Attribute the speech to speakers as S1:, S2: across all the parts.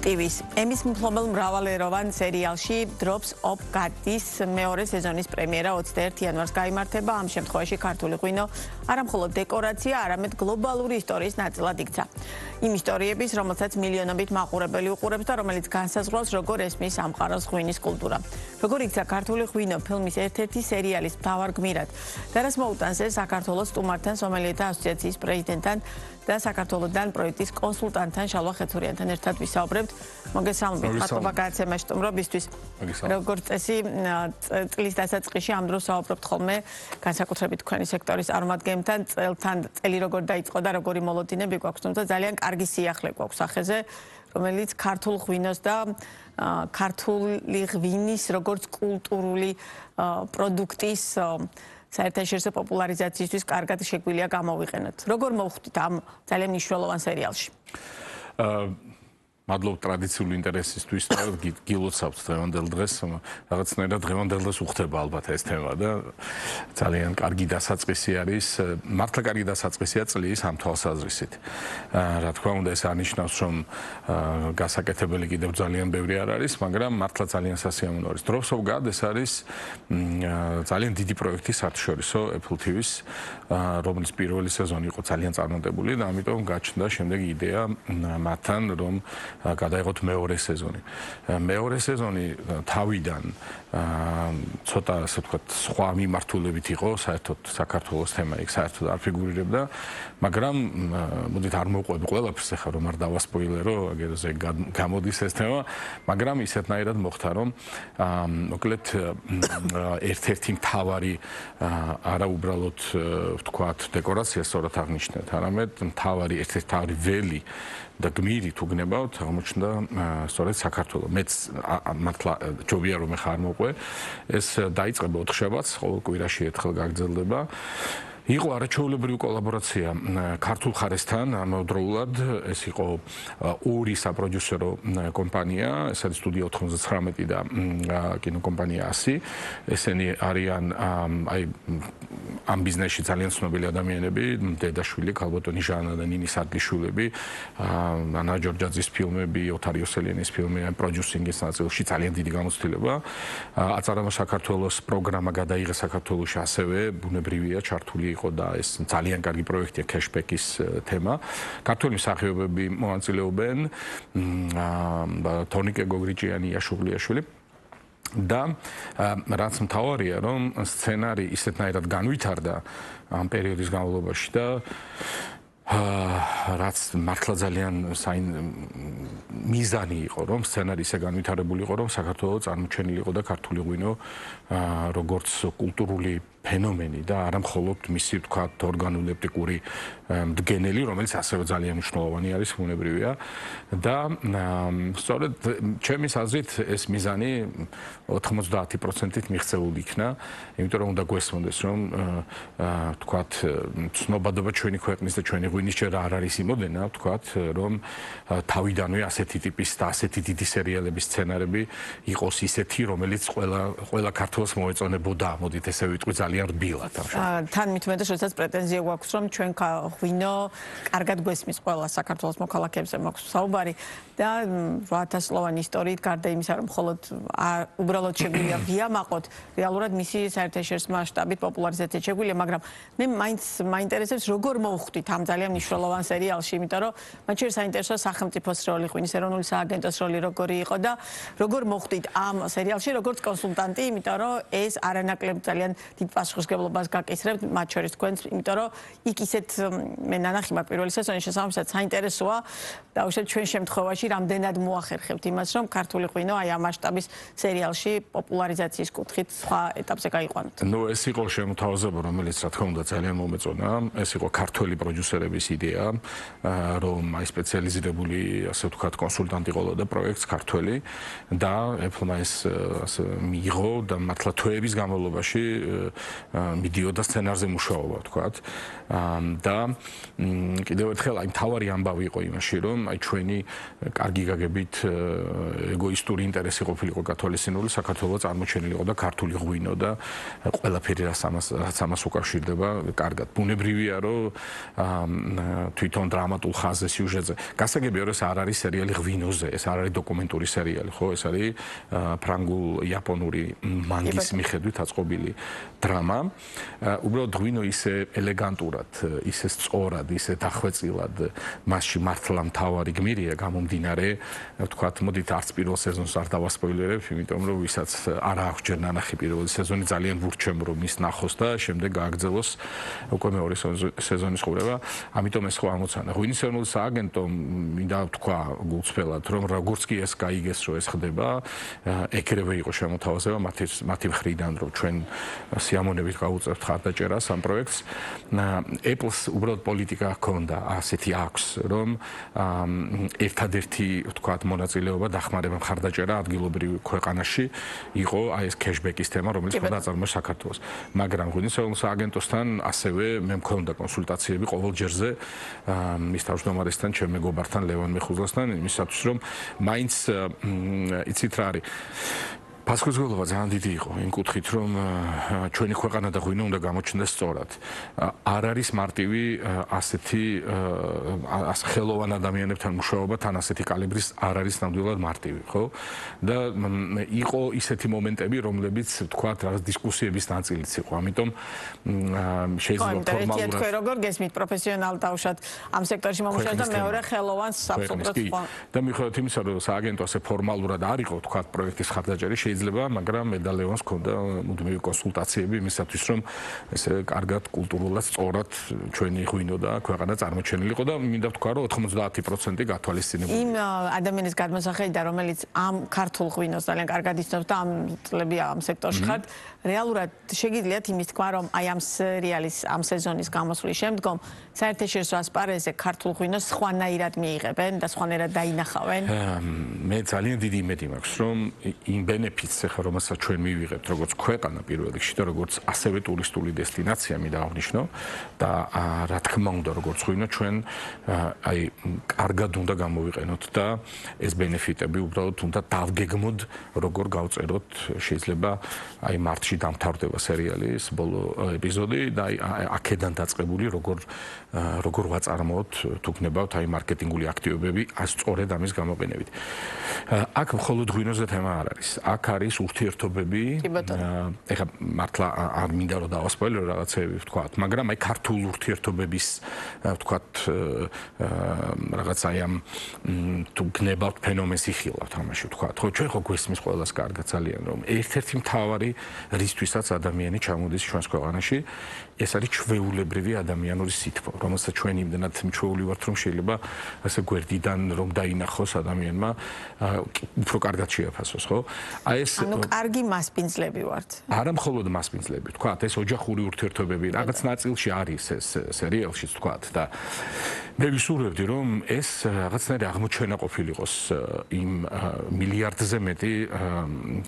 S1: TV-ს ემის მფლობელ მრავალეროვან სერიალში Drops of Gadis მეორე სეზონის პრემიერა 21 იანვარს გაიმართება. ამ შემთხვევაში ქართული ღვინო არა მხოლოდ დეკორაცია, არამედ გლობალური ისტორიის ნაწილად იქცა. იმ ისტორიების, რომელსაც მილიონობით მაყურებელი უყურებს და რომელიც განსაზღვრავს, როგორ ესმის სამყაროს ღვინის კულტურა. როგორ იქცა ქართული ღვინო ფილმის ერთ-ერთი სერიალის მთავარ გმირად და რას მოუტანს ეს საქართველოს სტუმართან, სომელიეთა ასოციაციის პრეზიდენტთან და საქართველოსთან პროექტის კონსულტანტთან შალვა ხეთურიანთან ერთად ვისაუბრებთ. მოგესალმებით ხატობა გადაცემაში სტუმრობისთვის. როგორც წესი, წლის დასაწყისში ამ დროს საუბრობთ ხოლმე განსაკუთრებით თქვენი სექტორის წარმომადგენლებთან, წელი როგორ დაიწყო და როგორი მოლოდინები გვაქვს, თუმცა ძალიან კარგი სიახლე გვაქვს სახეზე, რომელიც ქართულ ღვინოს და ქართული ღვინის როგორც კულტურული პროდუქტის საერთაშორისო პოპულარიზაციისთვის კარგად შეგვიძლია გამოვიყენოთ. როგორ მოვხვდით ამ ძალიან მნიშვნელოვან სერიალში?
S2: მადლობ ტრადიციული ინტერესისთვის და გილოცავთ დღევანდელ დღეს. რაღაცნაირად დღევანდელ დღეს უხდება ალბათ ეს თემა და ძალიან კარგი დასაწყისი არის. მართლა კარგი დასაწყისია წლის ამ თვალსაზრისით. რა თქმა უნდა, ეს არნიშნავს, რომ გასაკეთებელი კიდევ ძალიან ბევრი არ არის, მაგრამ მართლა ძალიან სასიამოვნო არის. Drops of Gadis არის ძალიან დიდი პროექტი საერთაშორისო Apple TV-ს, რომლის პირველი სეზონი იყო ძალიან წარმატებული და ამიტომ გაჩნდა შემდეგ იდეა მათთან, რომ გადაიღოთ მეორე სეზონი. მეორე სეზონი თავიდან ცოტა ასე ვთქვათ სხვა მიმართულებით იყო, საერთოდ საქართველოს თემა იქ საერთოდ არ ფიგურირებდა, მაგრამ მოდით არ მოვყვები ყველაფერს ახლა რომ არ დავასპოილერო, აგერზე გამოდის ეს თემა, მაგრამ ისეთნაირად მოხდა რომ მოკლედ ერთ-ერთი მთავარი არა უბრალოდ ვთქვათ დეკორაცია სწორად აღნიშნეთ, არამედ მთავარი ერთ-ერთი თავი ველი და გმირი თუ გნებავთ აღმოჩნდა სწორედ საქართველოს. მეც მართლა ჯობია რომ ეხა არ მოყვე. ეს დაიწყება 4 შაბათს, ყოველ კვირაში ერთხელ გაგრძელდება. იყო არაჩვეულებრივი კოლაბორაცია ქართულ ხარესთან, ამავდროულად ეს იყო ორი საპროდიუსერო კომპანია, ეს არის სტუდია 99 და კინოკომპანია 100. ესენი არიან აი ამ ბიზნესში ძალიან ცნობილი ადამიანები, დედაშვილი, ქალბატონი ჟანა და ნინი სადლიშვილები, ანა ჯორჯაძის ფილმები, ოთარ იოსელიანის ფილმი, პროდიუსინგის ნაწილში ძალიან დიდი გამოცდილება. აწარმოა საქართველოს პროგრამა გადაიღე საქართველოში ასევე ბუნებრივია ჩართული იყო და ეს ძალიან კარგი პროექტია cashback-ის თემა. ქართული მსახიობები მონაწილეობენ, თონიკე გოგრიჭიანი, იაშუღლიაშვილი და რაც მთავარია, რომ სცენარი ისეთნაირად განვითარდა ამ პერიოდის განმავლობაში და რაც მართლა ძალიან მიზანი იყო, რომ სცენარი ისე განვითარებული იყო, რომ საქართველოს წარმოჩენილი იყო და ქართული ღვინო როგორც კულტურული ფენომენი და არა მხოლოდ მისი ვთქვათ ორგანულეპტიკური მდგენელი, რომელიც ასევე ძალიან მნიშვნელოვანი არის, ბუნებრივია და სწორედ ჩემის აზრით ეს მიზანი 90%-ით მიღწეული იქნა, იმიტომ რომ უნდა გვესმოდეს, რომ ვთქვათ ცნობადობა ჩვენი ქვეყნის და ჩვენი ღვინის ჯერ არ არის იმოდენა, ვთქვათ, რომ თავიდანვე ასეთი ტიპის და ასეთი დიდი სერიალების სცენარები იყოს ისეთი, რომელიც ყველა ქართველს მოეწონებოდა, მოდით ესე ვიტყვი ძალიან რბილად.
S1: თან მithumetes, როდესაც პრეტენზია გვაქვს, რომ ჩვენ ღვინო კარგად გვესმის ყველა საქართველოს მოქალაქეებზე მაქვს საუბარი და 8000-ლოვანი ისტორიით გარდა იმისა, რომ მხოლოდ უბრალოდ შეგვიძლია ვიამაყოთ, რეალურად მისი საერთაშორისო მასშტაბით პოპულარიზაცია შეგვიძლია, მაგრამ მე მაინც მაინტერესებს როგორ მოვხვდით ამ ძალიან მნიშვნელოვან სერიალში, იმიტომ რომ მათ შორის საინტერესოა სახელმწიფოს როლი, ღვინის ეროვნული სააგენტოს როლი როგორი იყო და როგორ მოვხვდით ამ სერიალში როგორც კონსულტანტი, იმიტომ რომ ეს არანაკლებ ძალიან დიდ პასუხისმგებლობას გაკისრებთ, მათ შორის თქვენს, იმიტომ რომ იქ ისეთ მე ნანახი მაქვს პირველი სეზონის შესაბამისად საინტერესოა და უშევ ჩვენ შემთხვევაში რამდენად მოახერხებთ იმას, რომ ქართული ღვინო აი ამ მასშტაბის სერიალში პოპულარიზაციის კუთხით სხვა ეტაპზე გაიყვანოთ.
S2: ნუ ეს იყო შემოთავაზება, რომელიც რა თქმა უნდა ძალიან მომეწონა. ეს იყო ქართველი პროდიუსერების იდეა, რომ აი სპეციალიზირებული, ასე ვთქვათ, კონსულტანტი ყოლოდა პროექტს ქართველი და Apple-მა ეს ასე მიიღო და მართლა თვეების განმავლობაში მიდიოდა სცენარზე მუშაობა, ვთქვათ. და კიდევ ერთხელ აი მთავარი ამბავი იყო იმაში, რომ აი ჩვენი კარგი გაგებით ეგოისტური ინტერესი ყოფილიყო გათვალისწინებული, საქართველოს წარმოჩენილიყო და ქართული ღვინო და ყველაფერი რაც ამას უკავშირდება, კარგად. ბუნებრივია, რომ თვითონ დრამატულ ხაზზე, სიუჟეტზე. გასაგებია, რომ ეს არ არის სერიალი ღვინოზე, ეს არ არის დოკუმენტური სერიალი, ხო? ეს არის ფრანგულ-იაპონური მანგის მიხედვით აწყობილი დრამა. უბრალოდ ღვინო ისე ელეგანტურად, ისე სწორად, ისე დახვეწილად მასში მართლა მთავარი გმირია გამომდინარე, ვთქვათ, მოდით არც პირველ სეზონს არ დავასპოილერებ, იმიტომ რომ ვისაც არ აქვს ჯერ ნანახი პირველი სეზონი, ძალიან ვურჩემ რომ ის ნახოს და შემდეგ გააგრძელოს უკვე მეორე სეზონის ყურება. ამიტომ ეს ხო ამოცანა. ღვინის ეროვნული სააგენტო მინდა ვთქვა გულწრფელად, რომ როგორც კი ეს გაიგეს, რომ ეს ხდება, ეკრევე იყო შემოთავაზება მათი მხრიდან, რომ ჩვენ სიამონებით გავუწევთ ხარდაჭერას ამ პროექტს. Apple-ს უბრალოდ პოლიტიკა ჰქონდა, ასეთი აქვს, რომ ერთადერთი, ვთქვათ, მონაწილეობა დახმარება მხარდაჭერა ადგილობრივ ქვეყანაში იყო აი ეს cashback-ის თემა, რომელიც ხოდა აწარმოებს საქართველოს. მაგრამ ღვინის ეროვნულ სააგენტოსთან ასევე მე მქონდა კონსულტაციები ყოველ ჯერზე მის თავმჯდომარესთან, ჩემ მეგობართან, ლევან მეხუძლასთან, იმისათვის რომ მაინც იცით რა არის პასუხისმგებლობა ძალიან დიდი იყო იმ კუთხით, რომ ჩვენი ქვეყანა და ღვინო უნდა გამოჩნდეს სწორად. არ არის მარტივი ასეთი ხელოვან ადამიანებთან მუშაობა, თან ასეთი კალიბრის არ არის ნამდვილად მარტივი, ხო? და იყო ისეთი მომენტები, რომლებიც ვთქვათ, რაღაც დისკუსიების ნაწილიც იყო. ამიტომ შეიძლება ფორმალურად
S1: თქვენ როგორ გესმით პროფესიონალ თავშად ამ სექტორში მომუშავე და მეორე ხელოვანს აბსოლუტურად სხვა.
S2: და მიუხედავად იმისა, რომ სააგენტო ასე ფორმალურად არ იყო, ვთქვათ, პროექტის ხარდაჭერი მაგრამ მე და ლევანს ქონდა მუდმივი კონსულტაციები იმისათვის, რომ ესე კარგად კულტურულად სწორად ჩვენი ღვინო და ქვეყანა წარმოჩენილიყო და მინდა ვთქვა, რომ 90% გათვალისწინებული.
S1: იმ ადამიანის გადმოსახედიდან, რომელიც ამ ქართულ ღვინოს ძალიან კარგად იცნობს და ამ წლებია ამ სექტორში ხართ, რეალურად შეგიძლიათ იმის თქვა, რომ აი ამ სერიალის ამ სეზონის გამოსვლის შემდგომ საერთაშორისო ასპარეზზე ქართულ ღვინოს სხვანაირად მიიღებენ და სხვანაირად დაინახავენ?
S2: მე ძალიან დიდი იმედი მაქვს, რომ იმ ბენეფიტს ახლა რომელსაც ჩვენ მივიღებთ როგორც ქვეყანა პირველ რიგში და როგორც ასევე ტურისტული დესტინაცია მინდა აღნიშნო და რა თქმა უნდა როგორც ღვინო ჩვენ აი კარგად უნდა გამოვიყენოთ და ეს ბენეფიტები უბრალოდ უნდა დავგეგმოთ როგორ გავწეროთ შეიძლება აი მარტში დამთავრდება სერიალის ბოლო ეპიზოდი და აი აქედან დაწყებული როგორ ვაწარმოოთ თუ გნებავთ აი მარკეტინგული აქტივობები სწორედ ამის გამოყენებით. აქ მხოლოდ ღვინოზე თემა არ არის. აქ არის ურთიერთობები. ეხლა მართლა არ მინდა რომ დავასპოილერო რაღაცები ვთქვათ, მაგრამ აი ქართულ ურთიერთობების ვთქვათ რაღაც აი ამ თუ გნებავთ ფენომენს იხილავთ ამაში ვთქვათ. ხო ჩვენ ხო გვესმის ყველას კარგად ძალიან რომ ერთ-ერთი მთავარი რისთვისაც ადამიანი ჩამოდის ჩვენს ქვეყანაში ეს არის ჩვეულებრივი ადამიანური სითბო, რომელსაც ჩვენ იმდენად მჩვეული ვართ, რომ შეიძლება ასე გვერდიდან რომ დაინახოს ადამიანმა უფრო კარგად შეაფასოს, ხო? აი ეს
S1: ანუ კარგი მასპინძლები ვართ.
S2: არა მხოლოდ მასპინძლები, თქვათ, ეს ოჯახური ურთიერთობები რაღაც ნაწილში არის ეს სერიალში, თქვათ და მე ვისურვებდი, რომ ეს რაღაცნაირი აღმოჩენა ყოფილიყოს იმ მილიარდზე მეტი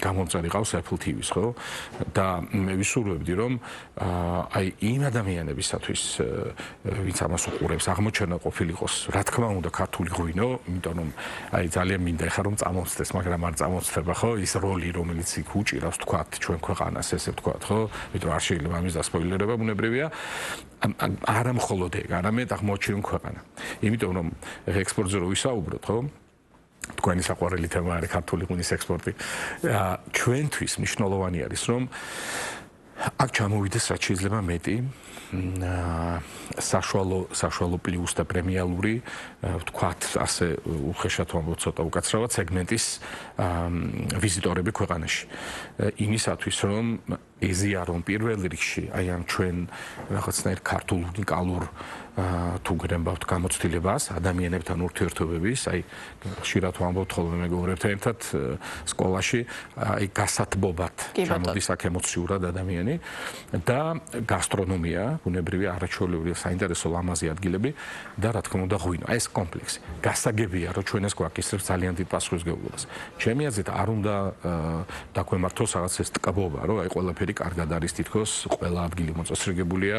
S2: გამომწერი ყავს Apple TV-ს, ხო? და მე ვისურვებდი, რომ აი იმ ადამიანებისათვის, ვინც ამას უყურებს, აღმოჩენა ყოფილიყოს, რა თქმა უნდა, ქართული ღვინო, იმიტომ რომ აი ძალიან მინდა ეხლა რომ წამოვწდეს, მაგრამ არ წამოვწდება, ხო? ის როლი, რომელიც იქ უჭირავს, თქვათ, ჩვენ ქვეყანას, ესე ვთქვათ, ხო? იმიტომ არ შეიძლება ამის დასპოილერება ბუნებრივია. არა მხოლოდ ეგ, არამედ აღმოჩენილ ქვეყანა. იმიტომ რომ ექსპორტზე რო ვისაუბროთ, ხო? თქვენი საყვარელი თემა არის ქართული ღვინის ექსპორტი. ჩვენთვის მნიშვნელოვანი არის, რომ აქ ჩამოვიდეს რაც შეიძლება მეტი საშუალო პლუს და პრემიალური, ვთქვათ, ასე უხეშად ვამბობ ცოტა უკაცრავად სეგმენტის ვიზიტორები ქვეყანაში. იმისათვის, რომ ეზიარონ პირველ რიგში აი ამ ჩვენ რაღაცნაირ ქართულ უნიკალურ თუ გრემბავთ გამოცდილებას, ადამიანებთან ურთიერთობების, აი ხშირად ვამბობთ ხოლმე მეგობრებთან ერთად სკოლაში, აი გასათბობად ჩამოდის აქ ემოციურად ადამიანი და გასტრონომია, ბუნებრივი არაჩვეულებრივი საინტერესო ლამაზი ადგილები და რა თქმა უნდა ღვინო. ეს კომპლექსი. გასაგებია, რომ ჩვენ ეს გვაკისრებს ძალიან დიდ პასუხისმგებლობას. ჩემი აზრით არ უნდა დაგვემართოს რაღაც ეს ტკბობა, რომ აი ყველაფერი ყველაფერი კარგად არის თითქოს ყველა ადგილი მოწესრიგებულია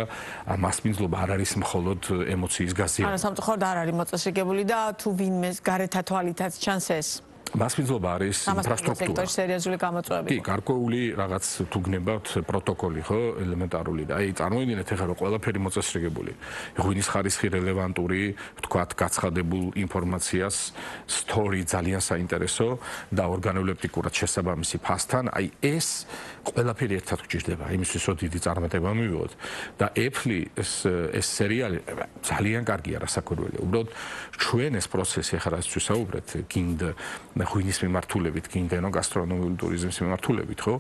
S2: მასპინძლობა არ არის მხოლოდ ემოციის გაზიარება
S1: არა სამწუხაროდ არ არის მოწესრიგებული და თუ ვინმეს გარეთა თვალითაც ჩანს ეს
S2: მასპინძლობა არის ინფრასტრუქტურა.
S1: სერიოზული გამოწვევები.
S2: კი, გარკვეული რაღაც თუ გნებავთ პროტოკოლი, ხო, ელემენტარული და აი წარმოიდგინეთ ახლა რომ ყველაფერი მოწესრიგებული. ღვინის ხარისხი რელევანტური, თქვათ, გაცხადებულ ინფორმაციას, story ძალიან საინტერესო და ორგანოეპტიკურად შესაბამისი ფასთან, აი ეს ყველაფერი ერთად გვჭირდება. იმისთვის რომ დიდი წარმატება მივიღოთ და Apple ეს სერიალი ძალიან კარგია რასაკვირველია. უბრალოდ ჩვენ ეს პროცესი ახლა რაც ვისაუბრეთ, გინდ ღვინის მიმართულებით, გინდენო გასტრონომიული ტურიზმის მიმართულებით, ხო?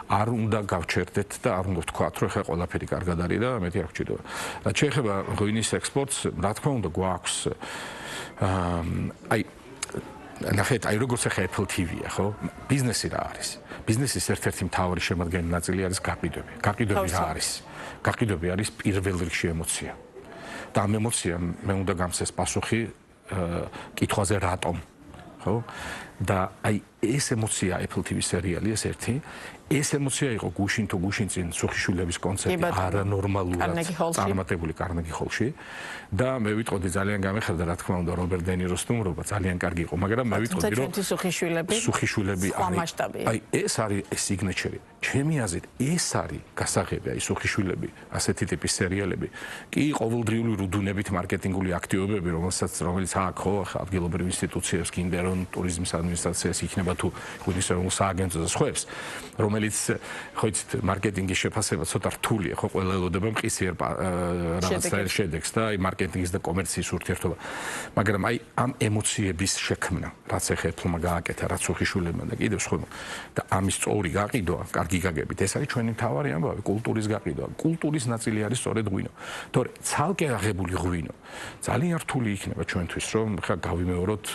S2: არ უნდა გავჩერდეთ და არ უნდა ვთქვათ, რომ ახლა ყველაფერი კარგად არის და მეტი არ გვჭირდება. და შეეხება ღვინის ექსპორტს, რა თქმა უნდა, გვაქვს აი ნახეთ, აი როგორც ახლა Apple TV-ია, ხო? ბიზნესი რა არის? ბიზნესის ერთ-ერთი მთავარი შემადგენელი ნაწილი არის გაყიდვები. გაყიდვები რა არის? გაყიდვები არის პირველ რიგში ემოცია. და ამ ემოციამ მე უნდა გამცეს პასუხი კითხვაზე რატომ? ხო? და აი ეს ემოცია Apple TV სერიალი ეს ერთი ეს ემოცია იყო გუშინ თუ გუშინ წინ სუხიშვილების კონცერტი არანორმალურად წარმატებული კარნეგი ჰოლში და მე ვიტყოდი ძალიან გამეხარდა რა თქმა უნდა რობერტ დე ნიროს სტუმრობა ძალიან კარგი იყო მაგრამ მე ვიტყოდი რომ სუხიშვილები აი ეს არის სიგნეჩერი ჩემი აზრით ეს არის გასაღები აი სუხიშვილები ასეთი ტიპის სერიალები კი ყოველდღიური რუდუნებით მარკეტინგული აქტივობები რომელიც აქ ხო ადგილობრივ ინსტიტუციებს გინდერონ ტურიზმის ადმინისტრაციას იქნება თუ ღვინის ეროვნულ სააგენტოზე სხვებს რომელიც ხო იცით მარკეტინგის შეფასება ცოტა რთულია ხო ყველა ელოდება მყისიერ რაღაცა შედეგს და აი მარკეტინგის და კომერციის ურთიერთობა მაგრამ აი ამ ემოციების შექმნა რაც ახლა Apple-მა გააკეთა რაც უხიშულებმა და კიდევ სხვა და ამის სწორი გაყიდვა კარგი გაგებით ეს არის ჩვენი მთავარი ამბავი კულტურის გაყიდვა კულტურის ნაწილი არის სწორედ ღვინო თორე ცალკე აღებული ღვინო ძალიან რთული იქნება ჩვენთვის რომ ხა გავიმეოროთ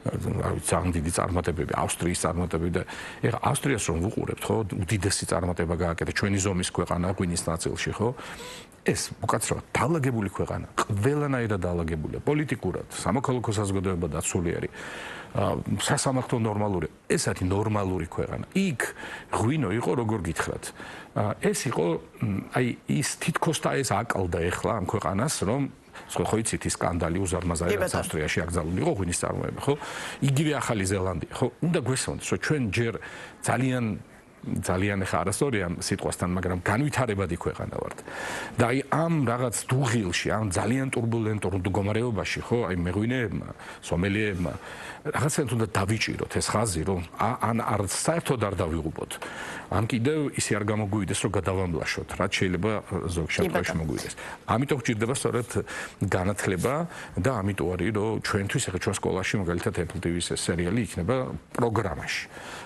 S2: ძალიან დიდი წარმატებები ავსტრიის წარმატებები და ეხა ავსტრიას რომ ვუყურებთ ხო უდიდესი წარმატება გააკეთა ჩვენი ზომის ქვეყანა ღვინის ნაწილში ხო ეს უკაცრავად დაალაგებული ქვეყანა ყველანაირად დაალაგებულია პოლიტიკურად სამოქალაქო საზოგადოება დაცული არის სასამართლო ნორმალური ეს არის ნორმალური ქვეყანა იქ ღვინო იყო როგორ გითხრათ ეს იყო აი ის თითქოს და ეს აკლდა ეხლა ამ ქვეყანას რომ ხო იცით ის სკანდალი უზარმაზარი რაც ავსტრიაში აკრძალული იყო ღვინის წარმოება ხო იგივე ახალი ზელანდია ხო უნდა გვესწავლოს რომ ჩვენ ჯერ ძალიან ახლა არასწორია სიტყვასთან მაგრამ განვითარებადი ქვეყანა ვართ და აი ამ რაღაც დუღილში ამ ძალიან турბულენტურ მდგომარეობაში ხო აი მეღვინეებმა სომელიებმა რაღაცა უნდა დავიჭიროთ ეს ხაზი რომ ან არ საერთოდ არ დავიღუპოთ ან კიდევ ისე არ გამოგვივიდეს რომ გადავამლაშოთ რაც შეიძლება ზოგ შემთხვევაში მოგვიდეს ამიტომ გვჭირდება სწორედ განათლება და ამიტომ არის რომ ჩვენთვის ახლა ჩვენ სკოლაში მაგალითად Apple TV-ს სერიალი იქნება პროგრამაში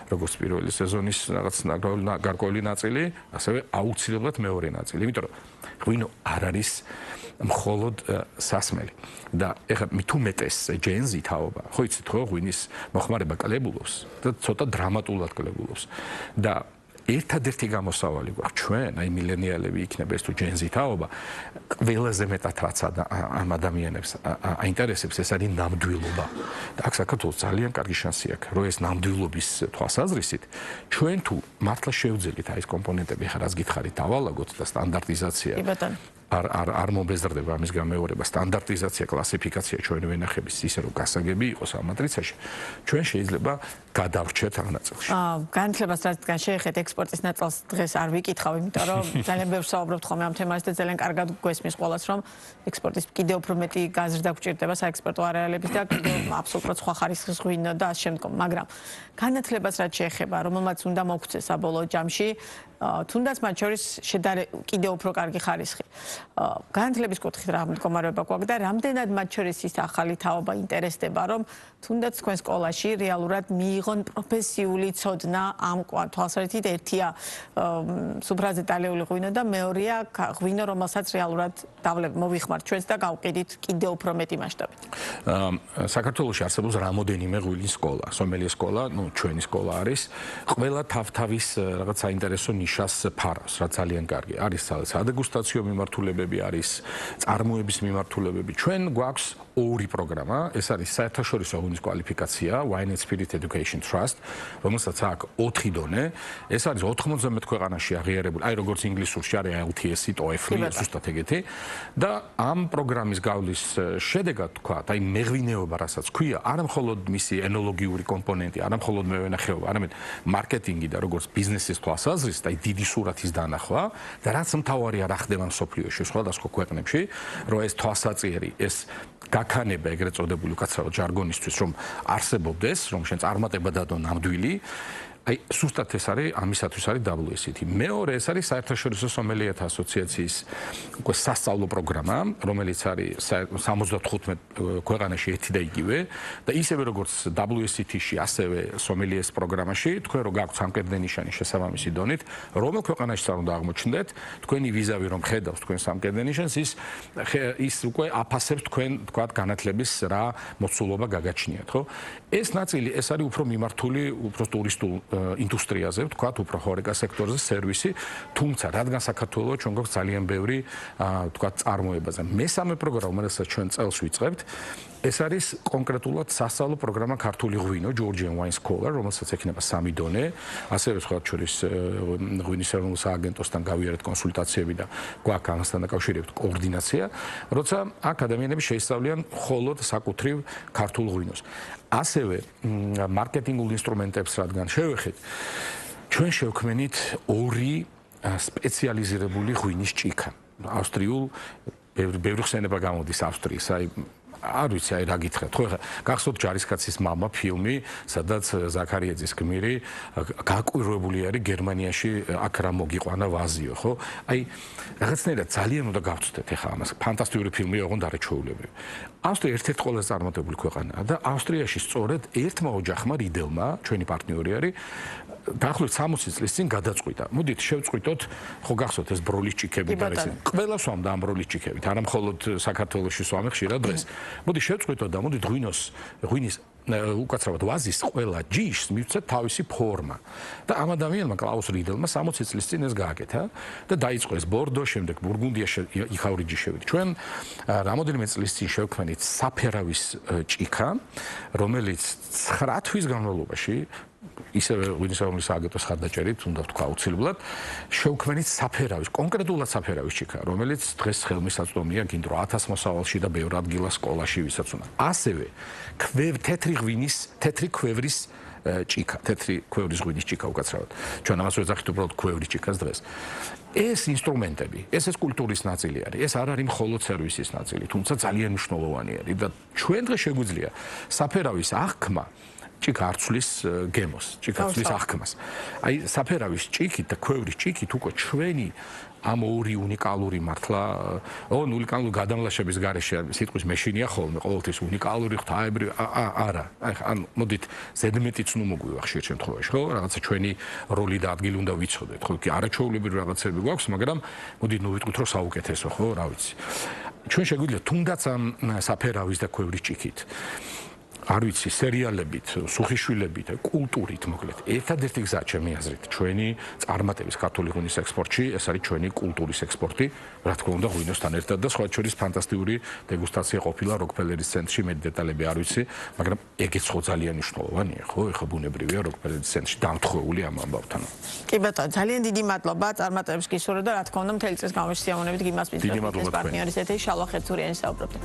S2: როგორც პირველი სეზონის რაღაც გარკვეული ნაწილი, ასევე აუცილებლად მეორე ნაწილი. იმიტომ რომ ღვინო არ არის მხოლოდ სასმელი. და ეხლა თუ მეტეს ჯენზი თაობა, ხო იცით ხო ღვინის მოხმარება კლებულობს და ცოტა დრამატულად კლებულობს. და ერთადერთი გამოსავალი გვაქვს ჩვენ, აი მილენიალები იქნება ეს თუ ჯენზი თაობა, ყველაზე მეტად რაც ამ ადამიანებს აინტერესებს ეს არის ნამდვილობა. და აქ საქართველოს ძალიან კარგი შანსი აქვს, რომ ეს ნამდვილობის თვალსაზრისით ჩვენ თუ მართლა შევძელით აი ეს კომპონენტები ხარ რაც გითხარით დავალაგოთ და სტანდარტიზაცია. არ მომბეზრდება ამის გამეორება სტანდარტიზაცია კლასიფიკაცია ჩვენ ვენახების ისე რომ გასაგები იყოს ამ მატრიცაში ჩვენ შეიძლება გადავრჩეთ ამ ნაწილში
S1: განათლებას რადგან შეეხეთ ექსპორტის ნაწილს დღეს არ ვიკითხავ იმიტომ რომ ძალიან ბევრს საუბრობთ ხოლმე ამ თემაზე და ძალიან კარგად გვესმის ყველას რომ ექსპორტის კიდევ უფრო მეტი გაზრდა გვჭირდება საექსპორტო არეალების და კიდევ აბსოლუტურად სხვა ხარისხის ღვინო და ამ შემდგომ მაგრამ განათლებას რაც შეეხება რომელმაც უნდა მოგვცეს საბოლოო ჯამში თუნდაც მათ შორის კიდევ უფრო კარგი ხარისხი განათლების კუთხით რა მდგომარეობა გვაქვს და რამდენად მათ შორის ის ახალი თაობა ინტერესდება რომ თუნდაც თქვენ სკოლაში რეალურად მიიღონ პროფესიული ცოდნა ამ თვალსაზრისით ერთია სუფრაზე დალეული ღვინო და მეორეა ღვინო რომელსაც რეალურად მოვიხმართ ჩვენს და გავყიდით კიდევ უფრო მეტი მასშტაბით
S2: საქართველოში არსებობს რამოდენიმე ღვინის სკოლა სომელიეს სკოლა ნუ ჩვენი სკოლა არის ყველა თავთავის რაღაც საინტერესო ნიშას ფარავს რა ძალიან კარგი არის სადეგუსტაციო მიმართულებით მიმართულებები არის, წარმოების მიმართულებები. ჩვენ გვაქვს ორი პროგრამა, ეს არის საერთაშორისო ღვინის კვალიფიკაცია, Wine and Spirit Education Trust, რომელსაც აქვს 4 დონე. ეს არის 90 ქვეყანაში აღიარებული, აი როგორც ინგლისურში არის IELTS, TOEFL, ზუსტად ეგეთი. და ამ პროგრამის გავლის შედეგად თქვა, აი მეღვინეობა, რასაც ქვია, არა მხოლოდ მისი ენოლოგიური კომპონენტი, არა მხოლოდ მევენახეობა, არამედ მარკეტინგი და როგორც ბიზნესის თვალსაზრისით, აი დიდი სურათის დანახვა და რაც მთავარია რა ხდება მსოფლიოში, სხვადასხვა ქვეყნებში, რომ ეს თვალსაწიერი, ეს გაქანება ეგრეთ წოდებული უკაცრავად ჟარგონისთვის, რომ არსებობდეს, რომ შენ წარმატება დადო ნამდვილი, აი ზუსტად ეს არის ამისათვის არის WSET. მეორე ეს არის საერთაშორისო სომელიეთა ასოციაციის უკვე სასწავლო პროგრამა, რომელიც არის 75 ქვეყანაში ერთი და იგივე და ისევე როგორც WSET-ში, ასევე სომელიეს პროგრამაში, თქვენ რო გაქვთ სამკერდე ნიშანი შესაბამისი დონით, რომელ ქვეყანაში უნდა აღმოჩნდეთ, თქვენი ვიზავი რომ ხედავს თქვენ სამკერდე ნიშანს, ის უკვე აფასებს თქვენ თქვათ განათლების რა მოცულობა გაგაჩნიათ, ხო? ეს ნაწილი ეს არის უფრო მიმართული უფრო ტურისტულ ინდუსტრიაზე, ვთქვათ, უფრო ხორეკა სექტორზე, სერვისი, თუმცა რადგან საქართველოს ჩვენ გვაქვს ძალიან ბევრი, ვთქვათ, წარმოებაზე. მესამე პროგრამა, რომელსაც ჩვენ წელს ვიწყებთ, ეს არის კონკრეტულად სასწავლო პროგრამა ქართული ღვინო, Georgian Wine Scholar, რომელსაც ექნება 3 დონე, ასევე სხვა შორის ღვინის ეროვნულ სააგენტოსთან გავიარეთ კონსულტაციები და გვაქვს ამასთან დაკავშირებით კოორდინაცია, როცა აქ ადამიანები შეისწავლიან მხოლოდ საკუთრივ ქართულ ღვინოს. ასევე მარკეტინგულ ინსტრუმენტებს რადგან შევეხეთ, ჩვენ შევქმნით 2 სპეციალიზირებული ღვინის ჭიქა. ავსტრიულ ბევრი ხსენება გამოდის ავსტრიის, აი არ ვიცი, აი რა გითხრათ, ხო ხა გახსოვთ ჯარისკაცის მამა ფილმი, სადაც ზაქარიაძის გმირი გაკვირვებული არის გერმანიაში, აქ რა მოგიყვანა ვაზიო, ხო? აი რაღაცნაირად ძალიან უნდა გავწვდეთ ახლა ამას. ფანტასტიკური ფილმია, ოღონდ არაჩვეულებრივი. ავსტრია ერთ-ერთი ყველაზე წარმატებული ქვეყანაა და ავსტრიაში სწორედ ერთმა ოჯახმა რიდელმა, ჩვენი პარტნიორი არის, დაახლოებით 60 წლის წინ გადაწყვიტა. მოდით შევწყვიტოთ, ხო გახსოვთ ეს ბროლის ჭიქები და ეს. ყველას ვამდა ამ ბროლის ჭიქებით, არა მხოლოდ საქართველოში სვამე ხშირად დღეს. მოდი შევწყვიტოთ და მოდით ღვინის უკაცრავად ვაზის ყველა ჯიშს მივცეთ თავისი ფორმა. და ამ ადამიანმა კლაუს რიდელმა 60 წლის წინ ეს გააკეთა და დაიწყო ეს ბორდო, შემდეგ ბურგუნდიაში იხავრი ჯიშებით. ჩვენ რამოდენიმე წლის წინ შევქმნით საფერავის ჭიქა, რომელიც 9 თვის განმავლობაში ისევე ღვინის ეროვნული სააგენტოს ხარდაჭერით, უნდა ვთქვა აუცილებლად, შევქმნით საფერავის, კონკრეტულად საფერავის ჭიქა, რომელიც დღეს ხელმისაწვდომია გინდრო 1000 მოსავალში და ბევრ ადგილას სკოლაში ვისაც უნდა. ასევე თეთრი ქვევრის ჭიქა, თეთრი ქვევრის ღვინის ჭიქა უკაცრავად. ჩვენ ამას ვეძახით უბრალოდ ქვევრის ჭიქას დღეს. ეს ინსტრუმენტები, ეს კულტურის ნაწილი არის, ეს არ არის მხოლოდ სერვისის ნაწილი, თუმცა ძალიან მნიშვნელოვანი არის და ჩვენ დღეს შეგვიძლია საფერავის აღქმა ჭიქა არცვლის გემოს, ჭიქა არცვლის აღქმას. აი საფერავის ჭიქით და ქვევრის ჭიქით უკვე ჩვენი ამ 2 უნიკალური მართლა, უნიკალური გადამლაშების გარეშე სიტყვის მეშინია ხოლმე, ყოველთვის უნიკალური ღვთაებრივი, არა. აი ან მოდით ზედმეტიც ნუ მოგვივა ხშირ შემთხვევაში, ხო? რაღაცა ჩვენი როლი და ადგილი უნდა ვიცოდეთ, ხო? კი არაჩვეულებრივი რაღაცები გვაქვს, მაგრამ მოდით ნუ ვიტყვით რომ საუკეთესო, ხო? რა ვიცი. ჩვენ შეგვიძლია თუნდაც ამ საფერავის და ქვევრის ჭიქით არ ვიცი, სერიალებით, სუხიშვილებით, კულტურით, მოკლედ. ერთადერთი გზა ჩემი აზრით, ჩვენი წარმატების ქართული ღვინის ექსპორტში, ეს არის ჩვენი კულტურის ექსპორტი, რა თქმა უნდა, ღვინოსთან ერთად და სხვა შორის ფანტასტიკური დეგუსტაცია ყოფილა როკფელერის ცენტრში, მე დეტალები არ ვიცი, მაგრამ ეგეც ხო ძალიან მნიშვნელოვანია, ხო? ეხა ბუნებრივია როკფელერის ცენტრში დამთხოვული ამ ამბავთან.
S1: კი ბატონო, ძალიან დიდი მადლობა, წარმატებებს გისურვებთ და რა თქმა უნდა, მთელი წლის განმავლობაში სიამოვნებით გიმასპინძლობთ ეს პარტნიორის ეთერი შალვა ხერცურიანი საუბრობდა.